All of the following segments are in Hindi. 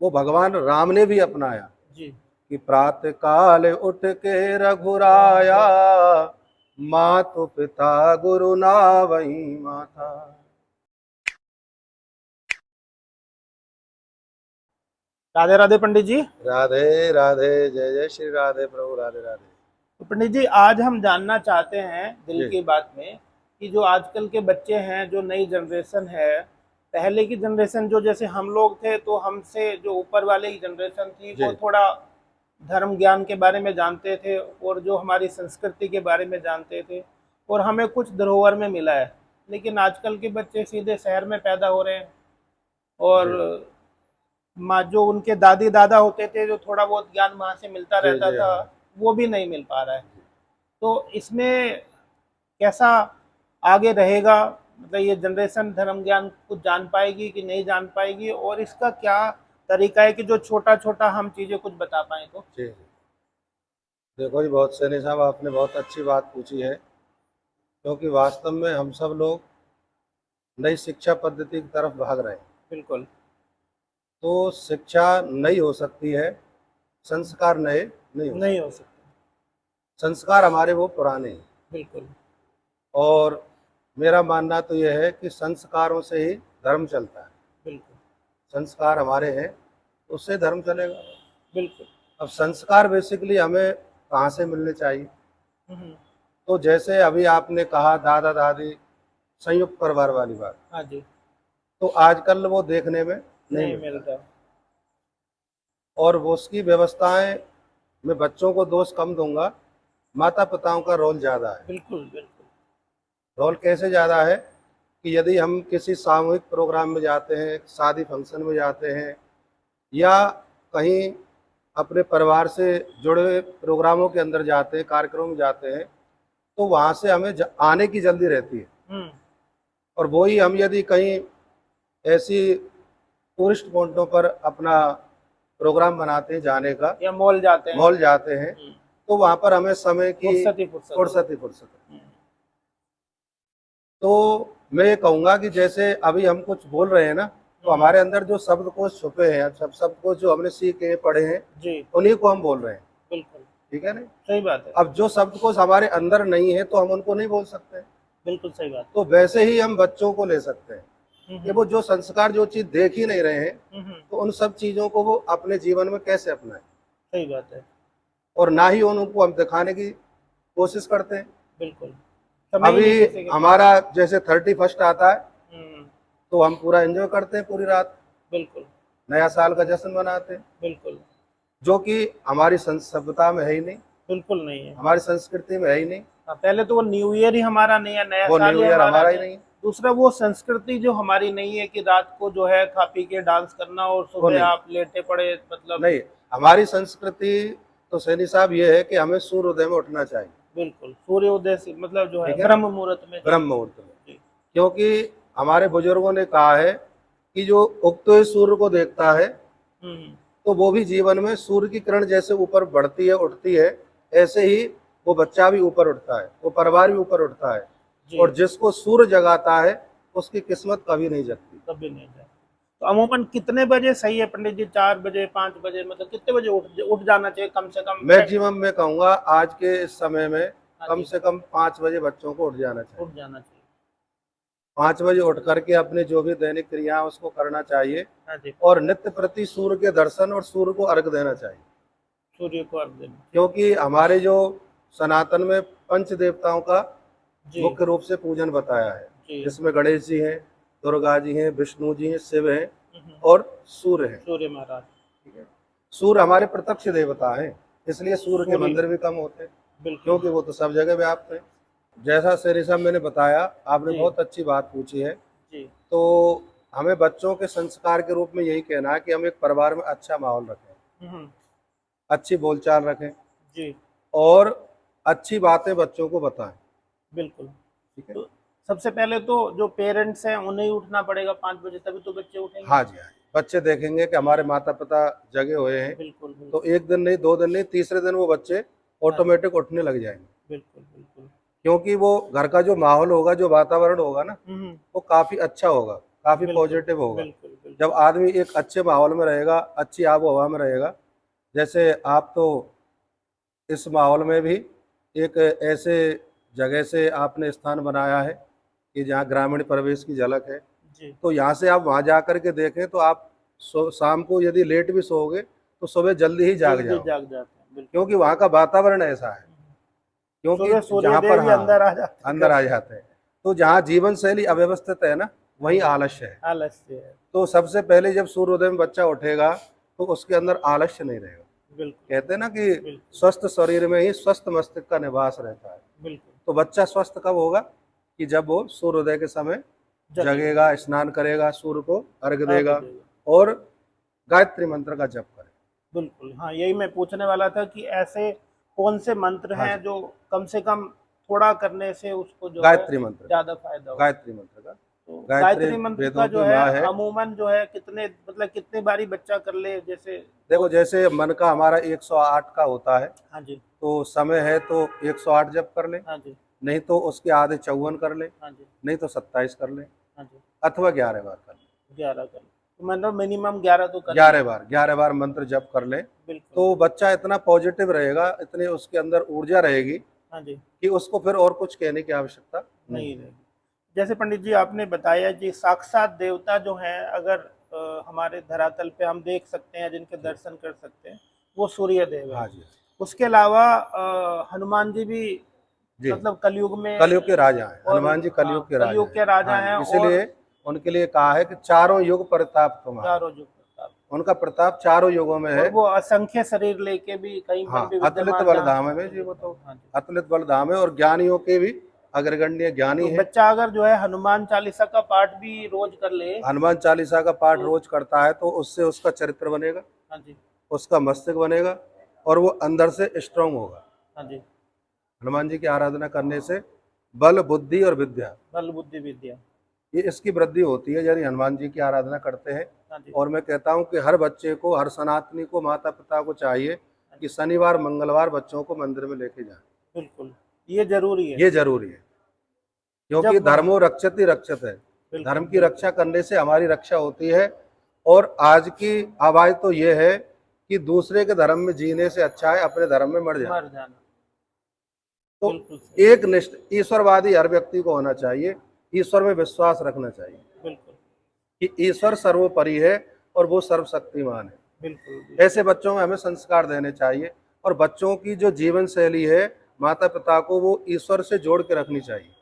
वो भगवान राम ने भी अपनाया जी। कि प्रातः काल उठ के रघुराया, मातु पिता गुरु नावहीं माता। राधे राधे पंडित जी। राधे राधे, जय जय श्री राधे प्रभु, राधे राधे। तो पंडित जी, आज हम जानना चाहते हैं दिल जी की बात में कि जो आजकल के बच्चे हैं, जो नई जनरेशन है, पहले की जनरेशन जो जैसे हम लोग थे, तो हमसे जो ऊपर वाले की जनरेशन थी वो जी थोड़ा धर्म ज्ञान के बारे में जानते थे और जो हमारी संस्कृति के बारे में जानते थे और हमें कुछ धरोहर में मिला है। लेकिन आजकल के बच्चे सीधे शहर में पैदा हो रहे हैं और जी माँ जो उनके दादी दादा होते थे, जो थोड़ा बहुत ज्ञान वहाँ से मिलता जी रहता जी था, हाँ। वो भी नहीं मिल पा रहा है। तो इसमें कैसा आगे रहेगा, मतलब ये जनरेशन धर्म ज्ञान कुछ जान पाएगी कि नहीं जान पाएगी, और इसका क्या तरीका है कि जो छोटा छोटा हम चीजें कुछ बता पाए तो। जी जी। देखो जी, बहुत सैनी साहब, आपने बहुत अच्छी बात पूछी है, क्योंकि वास्तव में हम सब लोग नई शिक्षा पद्धति की तरफ भाग रहे हैं। बिल्कुल। तो शिक्षा नई हो सकती है, संस्कार नए नहीं हो नहीं हो सकते। सकता। संस्कार हमारे वो पुराने हैं। बिल्कुल। और मेरा मानना तो यह है कि संस्कारों से ही धर्म चलता है। बिल्कुल। संस्कार हमारे हैं, उससे धर्म चलेगा। बिल्कुल। अब संस्कार बेसिकली हमें कहाँ से मिलने चाहिए? हम्म। तो जैसे अभी आपने कहा दादा दादी, संयुक्त परिवार वाली बात, हाँ जी। तो आजकल वो देखने में नहीं नहीं मिलता है। मिलता। और वो उसकी व्यवस्थाएं, मैं बच्चों को दोष कम दूंगा, माता पिताओं का रोल ज़्यादा है। बिल्कुल। बिल्कुल। रोल कैसे ज़्यादा है कि यदि हम किसी सामूहिक प्रोग्राम में जाते हैं, शादी फंक्शन में जाते हैं, या कहीं अपने परिवार से जुड़े हुए प्रोग्रामों के अंदर जाते हैं, कार्यक्रमों में जाते हैं, तो वहाँ से हमें आने की जल्दी रहती है। हम्म। और वही हम यदि कहीं ऐसी टूरिस्ट पॉइंटों पर अपना प्रोग्राम बनाते हैं जाने का, या मॉल जाते हैं। मॉल जाते हैं, तो वहाँ पर हमें समय की फुर्सत ही फुर्सत हो। फुर्सत ही फुर्सत है। तो मैं ये कहूँगा कि जैसे अभी हम कुछ बोल रहे हैं ना, तो हमारे अंदर जो शब्दकोश छुपे हैं, सब शब्दकोश जो हमने सीखे पढ़े हैं, जी। उन्हीं को हम बोल रहे हैं। बिल्कुल। ठीक है ना? सही बात है। अब जो शब्दकोश हमारे अंदर नहीं है, तो हम उनको नहीं बोल सकते। बिल्कुल सही बात तो वैसे ही हम बच्चों को ले सकते हैं है। कि वो जो संस्कार, जो चीज़ देख ही नहीं रहे हैं, हम्म। तो उन सब चीज़ों को वो अपने जीवन में कैसे अपनाएं। सही बात है। और ना ही उनको हम दिखाने की कोशिश करते हैं। बिल्कुल। समय ही अभी नहीं किसी के पास। हमारा जैसे 31 आता है, हम्म। तो हम पूरा एंजॉय करते हैं, पूरी रात बिल्कुल। नया साल का जश्न मनाते हैं, बिल्कुल। जो कि हमारी सभ्यता में है ही नहीं, बिल्कुल नहीं है। हमारी संस्कृति में है ही नहीं। हाँ, पहले तो वो न्यू ईयर ही हमारा नहीं है, नया वो साल न्यू ही ईयर हमारा हमारा ही नहीं है। नहीं है, दूसरा वो संस्कृति जो हमारी नहीं है कि रात को जो है खा पी के डांस करना और वो सुबह नहीं आप लेटे पड़े, मतलब। नहीं। हमारी संस्कृति तो सैनी साहब ये है कि हमें सूर्योदय में उठना चाहिए। बिल्कुल, सूर्योदय से मतलब जो है ठीक है ना? ब्रह्म मुहूर्त में ब्रह्म चाहिए। मुहूर्त में। जी। क्योंकि हमारे बुजुर्गों ने कहा है कि जो उगते हुए सूर्य को देखता है, हम्म। तो वो भी जीवन में सूर्य की किरण जैसे ऊपर बढ़ती है, उठती है, ऐसे ही वो बच्चा भी ऊपर उठता है, वो परिवार भी ऊपर उठता है। जी। और जिसको सूर्य जगाता है, उसकी किस्मत कभी नहीं जगती। कभी नहीं जाए। तो अमूमन कितने बजे सही है पंडित जी? 4 बजे, 5 बजे, मतलब कितने बजे उठ जाना चाहिए कम से कम? मैक्सिमम मैं कहूँगा आज के इस समय में हाँ कम जी। से कम 5 बजे बच्चों को उठ जाना चाहिए। उठ जाना चाहिए। 5 बजे उठ करके अपने जो भी दैनिक क्रिया उसको करना चाहिए, हाँ जी। और नित्य प्रति सूर्य के दर्शन और सूर्य को अर्घ देना चाहिए। सूर्य को अर्घ देना। क्योंकि हमारे जो सनातन में पंच देवताओं का जी। मुख्य रूप से पूजन बताया है, जी। जिसमें गणेश जी हैं, दुर्गा जी हैं, विष्णु जी हैं, शिव हैं, हम्म। और सूर्य हैं। सूर्य महाराज। ठीक है? सूर्य हमारे प्रत्यक्ष देवता हैं, इसलिए सूर्य के सूर्य। मंदिर भी कम होते हैं, बिल्कुल। क्योंकि वो तो सब जगह व्याप्त है। जैसा शेरी साहब मैंने बताया, आपने जी। बहुत अच्छी बात पूछी है। जी। तो हमें बच्चों के संस्कार के रूप में यही कहना है कि हम एक परिवार में अच्छा माहौल रखें, हम्म। अच्छी बोलचाल रखें, जी। और अच्छी बातें बच्चों को बताएं। बिल्कुल। ठीक है? तो सबसे पहले तो जो पेरेंट्स हैं उन्हें ही उठना पड़ेगा 5 बजे, तभी तो बच्चे उठेंगे। हाँ जी, हाँ जी। बच्चे देखेंगे कि हमारे माता पिता जगे हुए हैं, बिल्कुल। तो बिल्कुल। एक दिन नहीं, 2 दिन नहीं, तीसरे दिन वो बच्चे हाँ जी। ऑटोमेटिक उठने लग जाएंगे। बिल्कुल। बिल्कुल। क्योंकि वो घर का जो माहौल होगा, जो वातावरण होगा ना, हम्म। वो काफ़ी अच्छा होगा, काफ़ी बिल्कुल। पॉजिटिव होगा। बिल्कुल। बिल्कुल। जब आदमी एक अच्छे माहौल में रहेगा, अच्छी आबो हवा में रहेगा, जैसे आप तो इस माहौल में भी एक ऐसे जगह से आपने स्थान बनाया है कि जहाँ ग्रामीण परिवेश की झलक है, जी तो यहाँ से आप वहाँ जा कर के देखें तो आप शाम को यदि लेट भी सोओगे तो सुबह जल्दी ही जाग जल्दी जाओगे, जाग जाते हैं, बिल्कुल। क्योंकि वहाँ का वातावरण ऐसा है। क्योंकि सुबह जहाँ पर सूर्यदेव ही हाँ अंदर आ जाते हैं अंदर आ घर में। जाते हैं, तो जहाँ जीवन शैली अव्यवस्थित है ना, हाँ वहीं जी, आलस्य है। आलस्य है, तो सबसे पहले जब सूर्योदय में बच्चा उठेगा तो उसके अंदर आलस्य नहीं रहेगा। बिल्कुल, कहते हैं ना कि बिल्कुल, स्वस्थ शरीर में ही स्वस्थ मस्तिष्क का निवास रहता है। बिल्कुल, तो बच्चा स्वस्थ कब होगा? कि जब वो सूर्योदय के समय जगेगा, जगेगा, स्नान करेगा, सूर्य को अर्घ्य अर्घ देगा देगा, और गायत्री मंत्र का जप करे। बिल्कुल। हाँ, यही मैं पूछने वाला था कि ऐसे कौन से मंत्र हाँ हैं जी, जो कम से कम थोड़ा करने से उसको जो है गायत्री मंत्र, ज़्यादा फ़ायदा हो? गायत्री मंत्र का। तो गायत्री गायत्री मंत्र का वेदों जो की है माँ है। अमूमन जो है कितने मतलब कितनी बारी बच्चा कर ले जैसे देखो बहुत। जैसे मन का हमारा 108 का होता है, हाँ जी, तो समय है तो 108 जप कर ले, हाँ जी, नहीं तो उसके आधे 54 कर ले, हाँ जी, नहीं तो 27 कर ले, हाँ जी, अथवा 11 बार कर ले। 11 कर ले। तो मतलब मिनिमम 11 तो कर ही 11 ले। बार 11 बार मंत्र जप कर ले, बिल्कुल, तो बच्चा इतना पॉजिटिव रहेगा, इतनी उसके अंदर ऊर्जा रहेगी हाँ जी, कि उसको फिर और कुछ कहने की आवश्यकता नहीं नहीं है। रहेगी। जैसे पंडित जी आपने बताया कि साक्षात देवता जो हैं अगर हमारे धरातल पे हम देख सकते हैं जिनके जी, दर्शन कर सकते हैं वो सूर्य देव है। हाँ जी, उसके अलावा हनुमान जी भी जी, मतलब कलयुग में कलयुग के राजा हैं, और हनुमान जी हाँ कलयुग के राजा कलयुग हैं। के राजा हाँ हैं जी, और इसीलिए उनके लिए कहा है कि चारों युग प्रताप तुम्हारा। चारों युग प्रताप उनका प्रताप चारों युगों में और है। वो असंख्य शरीर लेके भी कहीं पर हाँ, भी अतुलित विद्यमान बल जहाँ धाम है जी, वो तो विद्यमान। हाँ जी। अतुलित बल धाम है और ज्ञानियों के भी अग्रगण्य ज्ञानी तो है। बच्चा अगर जो है हनुमान चालीसा का पाठ भी रोज कर ले हनुमान चालीसा का पाठ तो रोज करता है तो उससे उसका चरित्र बनेगा, हाँ जी, उसका मस्तिष्क बनेगा और वो अंदर से स्ट्रांग होगा। हाँ जी, हनुमान जी की आराधना करने से बल, बुद्धि और विद्या, बल बुद्धि विद्या। ये इसकी वृद्धि होती है यदि हनुमान जी की आराधना करते हैं। हाँ जी, और मैं कहता हूँ कि हर बच्चे को, हर सनातनी को, माता पिता को चाहिए हाँ कि जी, शनिवार मंगलवार बच्चों को मंदिर में लेके जाएं। बिल्कुल ये जरूरी है। ये जरूरी है, क्योंकि जब धर्मो रक्षत ही रक्षत है। बिल्कुल धर्म की रक्षा करने से हमारी रक्षा होती है। और आज की आवाज तो ये है कि दूसरे के धर्म में जीने से अच्छा है अपने धर्म में मर जाना। मर जाना। तो बिल्कुल सही। एक निष्ठ ईश्वरवादी हर व्यक्ति को होना चाहिए, ईश्वर में विश्वास रखना चाहिए बिल्कुल, कि ईश्वर सर्वोपरि है और वो सर्वशक्तिमान है। बिल्कुल, बिल्कुल, ऐसे बच्चों में हमें संस्कार देने चाहिए और बच्चों की जो जीवन शैली है, माता पिता को वो ईश्वर से जोड़ के रखनी चाहिए।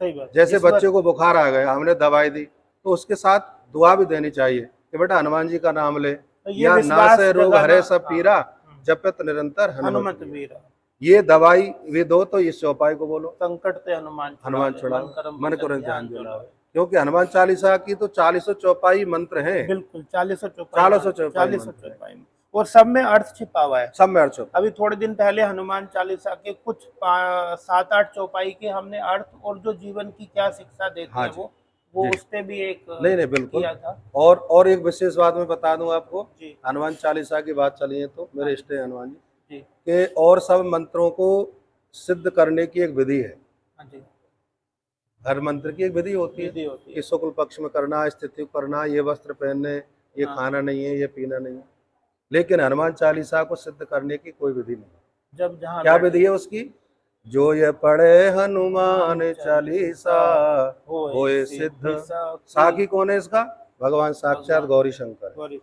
सही बात। जैसे ईश्वर बच्चे को बुखार आ गया, हमने दवाई दी, तो उसके साथ दुआ भी देनी चाहिए कि बेटा हनुमान जी का नाम ले, तो ये या विश्वास नासै रोग जगाना। हरे सब हाँ, पीरा, जपत निरंतर हनुमत हनुमत वीरा। वीरा ये दवाई भी दो तो इस चौपाई को बोलो, संकट ते हनुमान हनुमान छुड़ावे छुड़ाओ, मन करम मन वचन करो ध्यान ध्यान जो जो लावे। लावे। क्योंकि हनुमान चालीसा की तो 40 चौपाई मंत्र हैं, बिल्कुल 40 चौपाई 40 मंत्र, चौपाई 40 मंत्र हैं, चौपाई और सब में अर्थ छिपा हुआ है। सब में अर्थ छुपा अभी है। थोड़े दिन पहले हनुमान चालीसा के कुछ 7-8 चौपाई के हमने अर्थ और जो जीवन की क्या शिक्षा देते हाँ हैं जी, वो जी, उस पे भी एक नहीं नहीं बिल्कुल। किया था। और एक विशेष बात मैं बता दूं आपको, जी, हनुमान चालीसा की बात चली है तो हाँ मेरे जी, इष्ट हैं हनुमान जी जी, के, और सब मंत्रों को सिद्ध करने की एक विधि है। हाँ जी, हर मंत्र की एक विधि होती है विधि होती कि है। शुक्ल पक्ष में करना, स्थिति करना, ये वस्त्र पहनने, ये हाँ, खाना नहीं है, ये पीना नहीं है। लेकिन हनुमान चालीसा को सिद्ध करने की कोई विधि नहीं है। जब जहाँ क्या लट विधि है उसकी? जो ये पढ़े हनुमान हनुमान चालीसा चालीसा होए होए सिद्धि सिद्ध। साखी। साखी कौन है इसका? भगवान साक्षात भगवान गौरी शंकर है। गौरी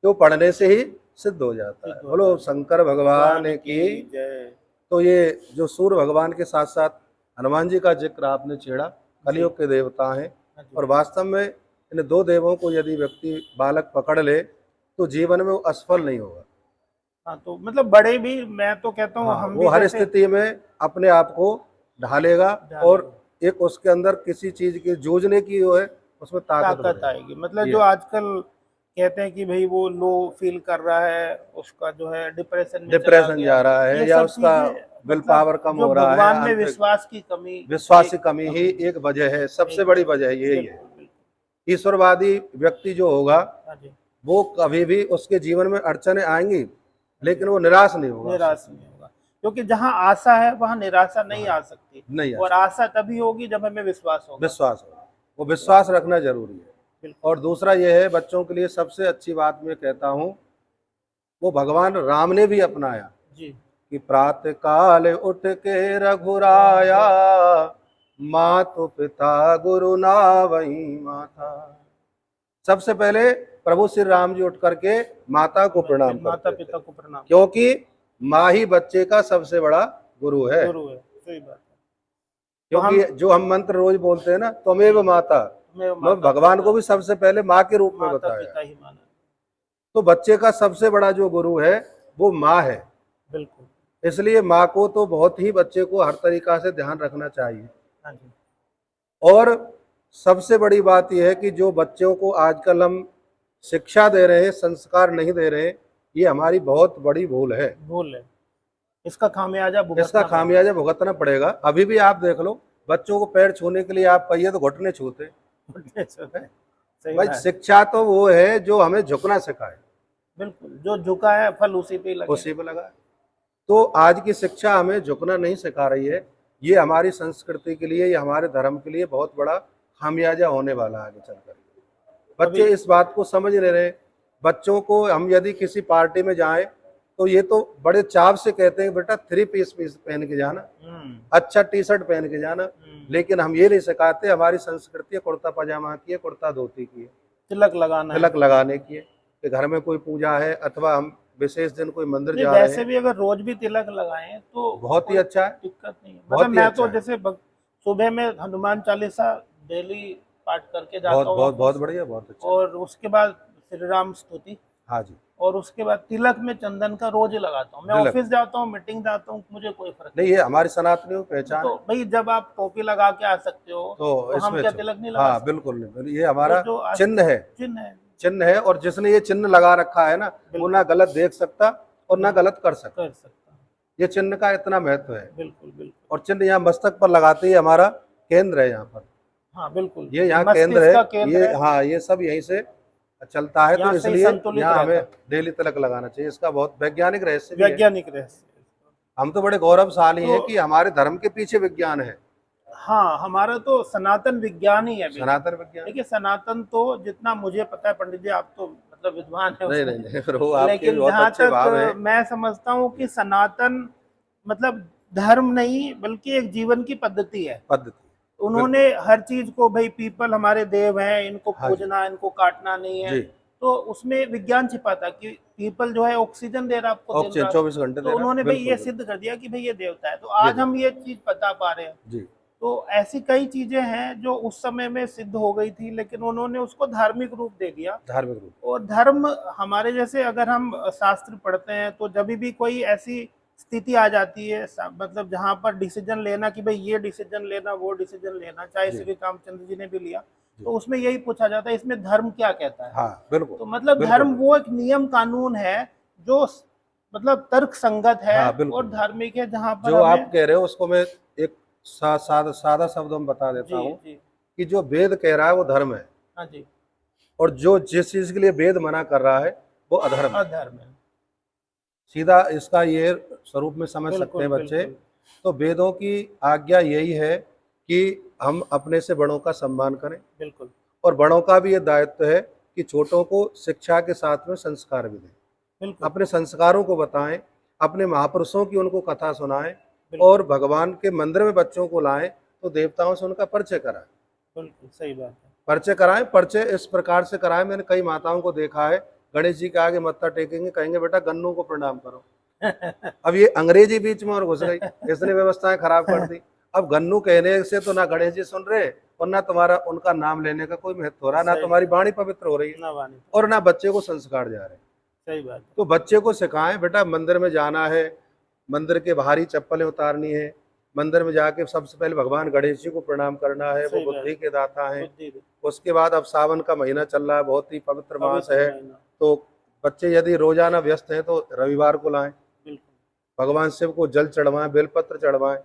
तो पढ़ने से ही सिद्ध हो जाता है। सिद्ध हो बोलो जाता है। शंकर भगवान भगवान की। की जय। तो ये जो सूर्य भगवान के साथ साथ हनुमान जी का जिक्र आपने छेड़ा, जी, कलयुग के देवता हैं। हाँ जी, और वास्तव में इन दो देवों को यदि व्यक्ति बालक पकड़ ले तो जीवन में वो असफल नहीं होगा। हाँ तो मतलब बड़े भी मैं तो कहता हूँ हाँ, हम वो भी हर जैसे स्थिति में अपने आप को ढालेगा और डालेंगे एक उसके अंदर किसी चीज की जूझने की जो है उसमें ताकत ताकत बढ़ेगी। आएगी। मतलब ये जो है। आजकल कहते हैं कि भाई वो लो फील कर रहा है उसका जो है डिप्रेशन में चला डिप्रेशन गया। जा रहा है ये या सब उसका चीजें विल मतलब पावर कम जो हो रहा है, भगवान में आंतरिक विश्वास की कमी विश्वास की एक कमी ही कमी एक वजह है, सबसे एक बड़ी वजह यही है। बिल्कुल बिल्कुल। ईश्वरवादी व्यक्ति जो होगा हाँ जी, वो कभी भी उसके जीवन में अड़चने आएंगी हाँ जी, लेकिन वो निराश नहीं होगा उससे निराश कभी। नहीं होगा क्योंकि जहाँ आशा है वहाँ निराशा नहीं हाँ, आ सकती। नहीं आ और सकता। आशा तभी होगी जब हमें विश्वास होगा। विश्वास होगा, वो विश्वास रखना जरूरी है। बिल्कुल। और दूसरा ये है, बच्चों के लिए सबसे अच्छी बात मैं कहता हूँ, वो भगवान राम ने भी अपनाया जी। कि प्रातः काल उठ के रघुराया, मातु पिता गुरु नावहीं माता। सबसे पहले प्रभु श्री राम जी उठ करके माता को प्रणाम माता करते थे, पिता को प्रणाम, क्योंकि माँ ही बच्चे का सबसे बड़ा गुरु है। गुरु है, सही बात है। तो क्योंकि जो हम मंत्र रोज बोलते हैं ना, त्वमेव माता, मैं मैं माता भगवान पिता, को भी सबसे पहले माँ के रूप में माता बताया। पिता ही माना। तो बच्चे का सबसे बड़ा जो गुरु है वो माँ है। बिल्कुल। इसलिए माँ को तो बहुत ही बच्चे को हर तरीका से ध्यान रखना चाहिए। हाँ जी। और सबसे बड़ी बात यह है कि जो बच्चों को आजकल हम शिक्षा दे रहे हैं, संस्कार नहीं दे रहे हैं, ये हमारी बहुत बड़ी भूल है। भूल है, इसका खामियाजा इसका भुगतना पड़ेगा। खामियाजा भुगतना पड़ेगा। अभी भी आप देख लो, बच्चों को पैर छूने के लिए आप कहिए तो घुटने छूते हैं। सही भाई बात। शिक्षा तो वो है जो हमें झुकना सिखाए, बिल्कुल, जो झुका है फल उसी पे ही लगे। उसी पे लगा। तो आज की शिक्षा हमें झुकना नहीं सिखा रही है। ये हमारी संस्कृति के लिए, ये हमारे धर्म के लिए बहुत बड़ा खामियाजा होने वाला है आगे चलकर। बच्चे अभी इस बात को समझ नहीं रहे। बच्चों को हम यदि किसी पार्टी में जाएं तो ये तो बड़े चाव से कहते हैं, बेटा 3 पीस पहन के जाना, अच्छा टी शर्ट पहन के जाना। लेकिन हम ये नहीं सिखाते, हमारी संस्कृति कुर्ता पजामा की है, कुर्ता धोती की है, तिलक लगाना है। तिलक लगाने की है। कि घर में कोई पूजा है अथवा हम विशेष दिन कोई मंदिर नहीं, जा रहे वैसे हैं, भी अगर रोज भी तिलक लगाएं तो बहुत ही कोई अच्छा है। दिक्कत नहीं है। बहुत मतलब ही मैं अच्छा तो है। जैसे सुबह में हनुमान चालीसा डेली पाठ करके जाता बहुत हूँ बहुत बहुत ऑफिस, बढ़िया, बहुत अच्छा। और उसके बाद श्री राम स्तुति, हाँ जी। और उसके बाद तिलक में चंदन का रोज लगाता हूँ। मैं तिलक ऑफिस जाता हूँ, मीटिंग जाता हूँ, मुझे कोई फर्क नहीं, नहीं ये हमारी सनातनियों की पड़ता। पहचान तो है। भाई जब आप टोपी लगा के आ सकते हो तो तो हम इसमें क्या तिलक नहीं लगा हाँ सकते? बिल्कुल नहीं, ये तो हमारा जो चिन्ह है, चिन्ह है। चिन्ह है। और जिसने ये चिन्ह लगा रखा है ना, वो बिल्कुल। ना गलत देख सकता और ना गलत कर सकता। कर सकता। ये चिन्ह का इतना महत्व है। बिल्कुल बिल्कुल। और चिन्ह यहाँ मस्तक पर लगाते ही हमारा केंद्र है यहाँ पर, हाँ बिल्कुल, ये यहाँ केंद्र मस्तिष्क है। का केंद्र ये है, हाँ, ये सब यहीं से चलता है। तो यहाँ से ही इसलिए संतुलित यहाँ रहता हमें है। डेली तिलक लगाना चाहिए। इसका बहुत वैज्ञानिक रहस्य भी है। वैज्ञानिक रहस्य। हम तो बड़े गौरवशाली तो हैं कि हमारे धर्म के पीछे विज्ञान है, हाँ, हमारा तो सनातन विज्ञान ही है अभी। सनातन विज्ञान। देखिए, सनातन तो जितना मुझे पता है, पंडित जी आप तो मतलब विद्वान है नहीं उसमें, नहीं नहीं, फिर वो आपके भी लेकिन बहुत जहाँ अच्छे भाव हैं। तक मैं समझता हूँ कि सनातन मतलब धर्म नहीं बल्कि एक जीवन की पद्धति है। पद्धति, उन्होंने बिल्कुल। हर चीज को, भाई पीपल हमारे देव हैं, इनको हाँ जी पूजना, इनको काटना नहीं है। जी। तो उसमें विज्ञान छिपा था कि पीपल जो है ऑक्सीजन दे रहा है आपको दिन ऑक्सीजन रात। 24 घंटे तो दे रहा, उन्होंने भाई बिल्कुल ये बिल्कुल। सिद्ध कर दिया कि भाई ये देवता है, तो ये आज दे हम ये चीज बता पा रहे हैं। जी, तो ऐसी कई चीजें हैं जो उस समय में सिद्ध हो गई थी, लेकिन उन्होंने उसको धार्मिक रूप दे दिया। धार्मिक रूप। और धर्म हमारे जैसे, अगर हम शास्त्र पढ़ते हैं तो जब भी कोई ऐसी स्थिति आ जाती है, मतलब जहां पर डिसीजन लेना कि भाई ये डिसीजन लेना, वो डिसीजन लेना, चाहे जी श्री रामचंद्र जी ने भी लिया, जी। तो उसमें यही पूछा जाता है इसमें धर्म क्या कहता है। हाँ बिल्कुल तो मतलब बिल्कुल धर्म वो एक नियम कानून है जो मतलब तर्क संगत है हाँ बिल्कुल और बिल्कुल। धार्मिक है, जहां पर जो आप हमें। कह रहे हो उसको मैं एक सादा शब्दों में बता देता जी हूँ जी। कि जो वेद कह रहा है वो धर्म है, हाँ जी। और जो जिस चीज के लिए वेद मना कर रहा है वो अधर्म है। अधर्म है। सीधा इसका ये स्वरूप में समझ सकते बिल्कुल हैं बच्चे। बिल्कुल। तो वेदों की आज्ञा यही है कि हम अपने से बड़ों का सम्मान करें, बिल्कुल और बड़ों का भी ये दायित्व है कि छोटों को शिक्षा के साथ में संस्कार भी दें, बिल्कुल। अपने संस्कारों को बताएं, अपने महापुरुषों की उनको कथा सुनाएं, बिल्कुल और भगवान के मंदिर में बच्चों को लाएं तो देवताओं से उनका परिचय कराएं। बिल्कुल सही बात है। परिचय कराएं, परिचय इस प्रकार से कराएं। मैंने कई माताओं को देखा है, गणेश जी के आगे मत्था टेकेंगे, कहेंगे बेटा गन्नू को प्रणाम करो। अब ये अंग्रेजी बीच में और घुस गई, इसने व्यवस्थाएं खराब कर दी। अब गन्नू कहने से तो ना गणेश जी सुन रहे, और ना तुम्हारा उनका नाम लेने का कोई महत्व हो रहा, ना सही तुम्हारी वाणी पवित्र हो रही है, ना वाणी। और ना बच्चे को संस्कार जा रहे। सही बात है। तो बच्चे को सिखाएं, बेटा मंदिर में जाना है, मंदिर के बाहर ही चप्पलें उतारनी है, मंदिर में जाके सबसे पहले भगवान गणेश जी को प्रणाम करना है, वो सही बात। बुद्धि के दाता हैं। बुद्धि दे। उसके बाद अब सावन का महीना चल रहा है, बहुत ही पवित्र मास पवित्र है। महीना। तो बच्चे यदि रोजाना व्यस्त हैं तो रविवार को लाएं, बिल्कुल भगवान शिव को जल चढ़वाएं, बेलपत्र चढ़वाएं।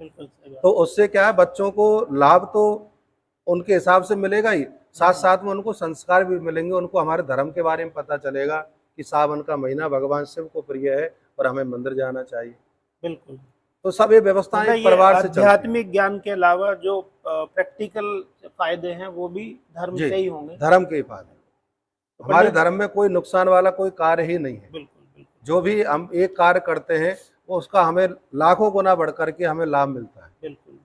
बिल्कुल सही बात। तो उससे क्या है, बच्चों को लाभ तो उनके हिसाब से मिलेगा ही, साथ साथ में उनको संस्कार भी मिलेंगे, उनको हमारे धर्म के बारे में पता चलेगा कि सावन का महीना भगवान शिव को प्रिय है और हमें मंदिर जाना चाहिए। बिल्कुल। तो सब ये व्यवस्थाएं मतलब ये परिवार से चलती हैं। आध्यात्मिक ज्ञान के अलावा जो प्रैक्टिकल फायदे हैं वो भी धर्म जी, से ही होंगे। धर्म के फायदे। तो हमारे पंडित, धर्म में कोई नुकसान वाला कोई कार्य ही नहीं है। बिल्कुल बिल्कुल जो भी हम एक कार्य करते हैं वो उसका हमें लाखों गुना बढ़ करके हमें लाभ मिलता है। बिल्कुल।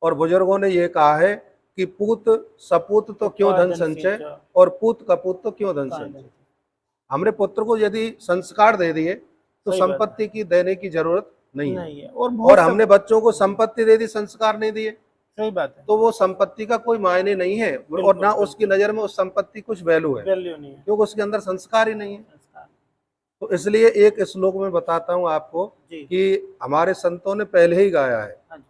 और बुजुर्गों ने ये कहा है कि पूत सपूत तो क्यों धन संचय, और पूत कपूत तो क्यों धन संचय। हमने पुत्र को यदि संस्कार दे दिए तो सही बात है। संपत्ति की देने की जरूरत नहीं है। नहीं है। और और बहुत हमने बच्चों को संपत्ति दे दी, संस्कार नहीं दिए, सही बात है। तो वो संपत्ति का कोई मायने नहीं है, और बिल्कुल, ना उसकी बिल्कुल। नजर में उस संपत्ति कुछ वैल्यू है, वैल्यू नहीं है। क्योंकि उसके अंदर संस्कार ही नहीं है। संस्कार। तो इसलिए एक श्लोक में बताता हूँ आपको जी। कि हमारे संतों ने पहले ही गाया है हाँ जी।